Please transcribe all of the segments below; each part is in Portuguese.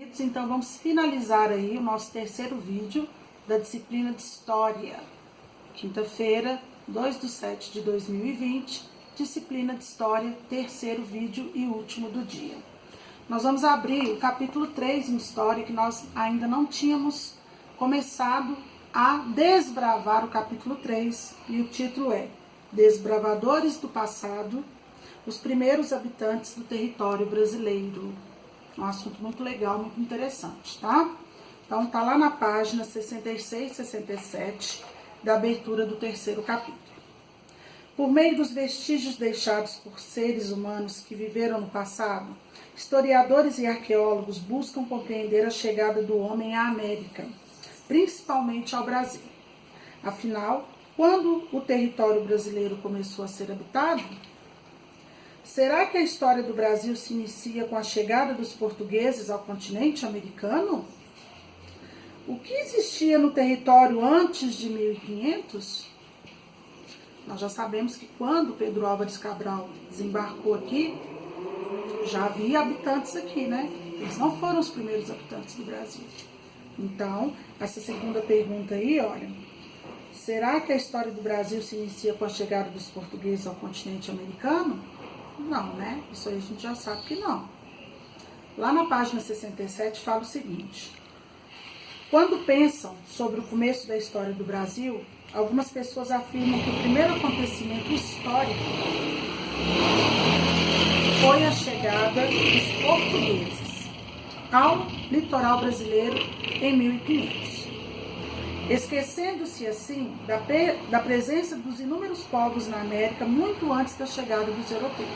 Então vamos finalizar aí o nosso terceiro vídeo da disciplina de História. Quinta-feira, 2/7/2020, disciplina de História, terceiro vídeo e último do dia. Nós vamos abrir o capítulo 3 em História, que nós ainda não tínhamos começado a desbravar o capítulo 3, e o título é Desbravadores do Passado, os primeiros habitantes do território brasileiro. Um assunto muito legal, muito interessante, tá? Então tá lá na página 66, 67 da abertura do terceiro capítulo. Por meio dos vestígios deixados por seres humanos que viveram no passado, historiadores e arqueólogos buscam compreender a chegada do homem à América, principalmente ao Brasil. Afinal, quando o território brasileiro começou a ser habitado? Será que a história do Brasil se inicia com a chegada dos portugueses ao continente americano? O que existia no território antes de 1500? Nós já sabemos que quando Pedro Álvares Cabral desembarcou aqui, já havia habitantes aqui, né? Eles não foram os primeiros habitantes do Brasil. Então, essa segunda pergunta aí, olha, será que a história do Brasil se inicia com a chegada dos portugueses ao continente americano? Não, né? Isso aí a gente já sabe que não. Lá na página 67 fala o seguinte: quando pensam sobre o começo da história do Brasil, algumas pessoas afirmam que o primeiro acontecimento histórico foi a chegada dos portugueses ao litoral brasileiro em 1500. Esquecendo-se assim da presença dos inúmeros povos na América muito antes da chegada dos europeus.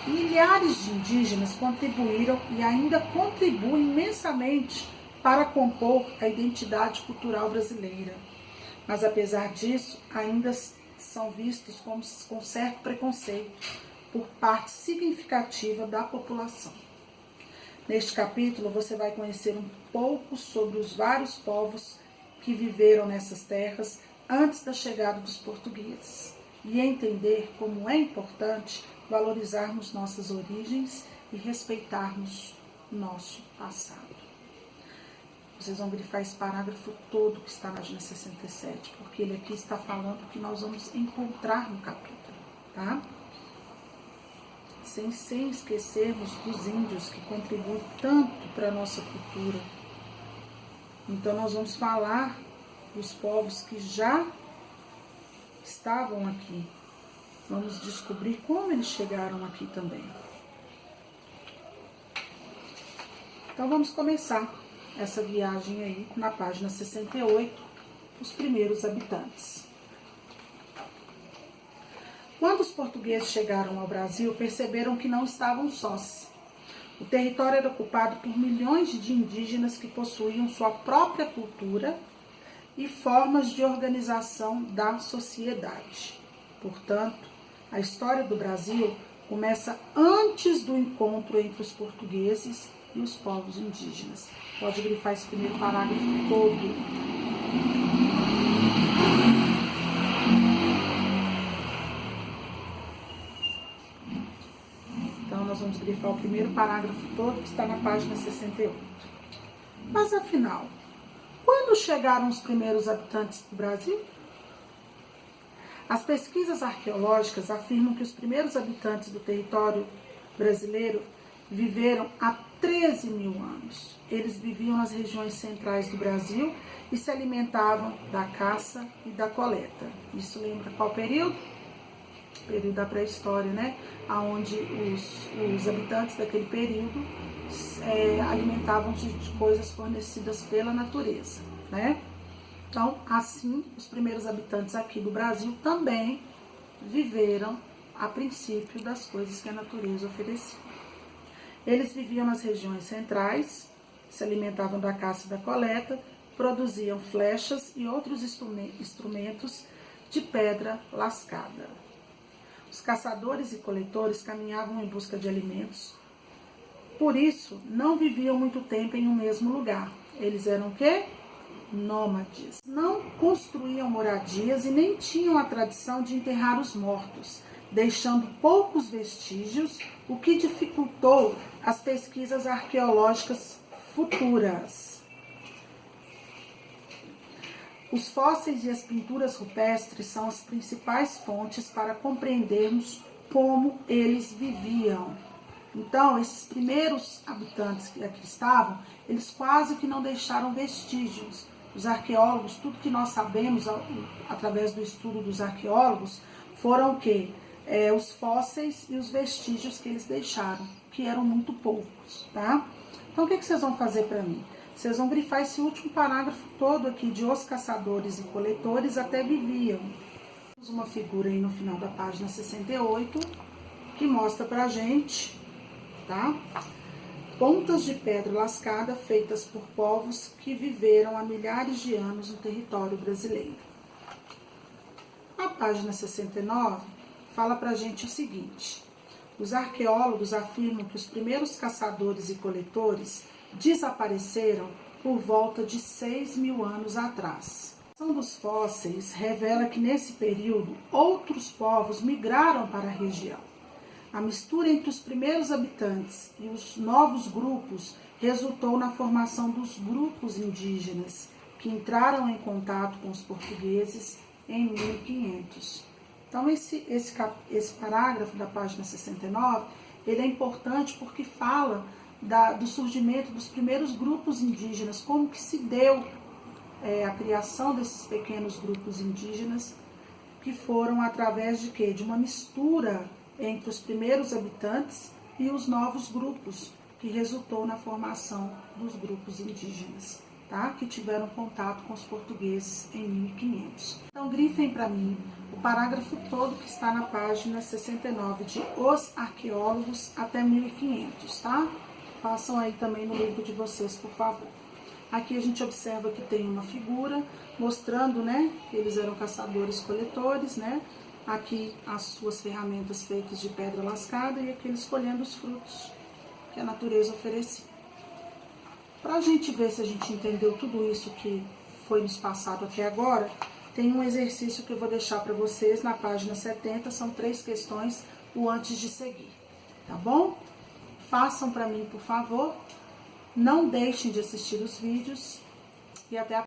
Milhares de indígenas contribuíram e ainda contribuem imensamente para compor a identidade cultural brasileira. Mas apesar disso, ainda são vistos com certo preconceito por parte significativa da população. Neste capítulo você vai conhecer um pouco sobre os vários povos que viveram nessas terras antes da chegada dos portugueses e entender como é importante valorizarmos nossas origens e respeitarmos nosso passado. Vocês vão grifar esse parágrafo todo que está na página 67, porque ele aqui está falando o que nós vamos encontrar no capítulo, tá? Sem esquecermos dos índios que contribuem tanto para a nossa cultura. Então nós vamos falar dos povos que já estavam aqui. Vamos descobrir como eles chegaram aqui também. Então vamos começar essa viagem aí na página 68, os primeiros habitantes. Quando os portugueses chegaram ao Brasil, perceberam que não estavam sós. O território era ocupado por milhões de indígenas que possuíam sua própria cultura e formas de organização da sociedade. Portanto, a história do Brasil começa antes do encontro entre os portugueses e os povos indígenas. Pode grifar esse primeiro parágrafo todo. Nós vamos grifar o primeiro parágrafo todo que está na página 68. Mas afinal, quando chegaram os primeiros habitantes do Brasil? As pesquisas arqueológicas afirmam que os primeiros habitantes do território brasileiro viveram há 13 mil anos. Eles viviam nas regiões centrais do Brasil e se alimentavam da caça e da coleta. Isso lembra qual período? Período da pré-história, né? Onde os habitantes daquele período alimentavam-se de coisas fornecidas pela natureza, né? Então, assim, os primeiros habitantes aqui do Brasil também viveram a princípio das coisas que a natureza oferecia. Eles viviam nas regiões centrais, se alimentavam da caça e da coleta, produziam flechas e outros instrumentos de pedra lascada. Os caçadores e coletores caminhavam em busca de alimentos. Por isso, não viviam muito tempo em um mesmo lugar. Eles eram o quê? Nômades. Não construíam moradias e nem tinham a tradição de enterrar os mortos. deixando poucos vestígios, o que dificultou as pesquisas arqueológicas futuras. Os fósseis e as pinturas rupestres são as principais fontes para compreendermos como eles viviam. Então, esses primeiros habitantes que aqui estavam, eles quase que não deixaram vestígios. Os arqueólogos, tudo que nós sabemos através do estudo dos arqueólogos, foram o quê? Os fósseis e os vestígios que eles deixaram, que eram muito poucos, tá? Então, o que vocês vão fazer para mim? Vocês vão grifar esse último parágrafo todo aqui de os caçadores e coletores até viviam. Temos uma figura aí no final da página 68 que mostra pra gente, tá? Pontas de pedra lascada feitas por povos que viveram há milhares de anos no território brasileiro. A página 69 fala pra gente o seguinte: os arqueólogos afirmam que os primeiros caçadores e coletores desapareceram por volta de 6.000 anos atrás. A investigação dos fósseis revela que nesse período outros povos migraram para a região. A mistura entre os primeiros habitantes e os novos grupos resultou na formação dos grupos indígenas, que entraram em contato com os portugueses em 1500. Então, esse parágrafo da página 69, ele é importante porque fala do surgimento dos primeiros grupos indígenas, como que se deu a criação desses pequenos grupos indígenas, que foram através de quê? De uma mistura entre os primeiros habitantes e os novos grupos, que resultou na formação dos grupos indígenas, tá? Que tiveram contato com os portugueses em 1500. Então, grifem para mim o parágrafo todo que está na página 69 de Os Arqueólogos até 1500, tá? Façam aí também no livro de vocês, por favor. Aqui a gente observa que tem uma figura mostrando, né, que eles eram caçadores-coletores, né? Aqui as suas ferramentas feitas de pedra lascada e aqui eles colhendo os frutos que a natureza oferecia. Para a gente ver se a gente entendeu tudo isso que foi nos passado até agora, tem um exercício que eu vou deixar para vocês na página 70, são 3 questões, o antes de seguir, tá bom? Façam para mim, por favor, não deixem de assistir os vídeos e até a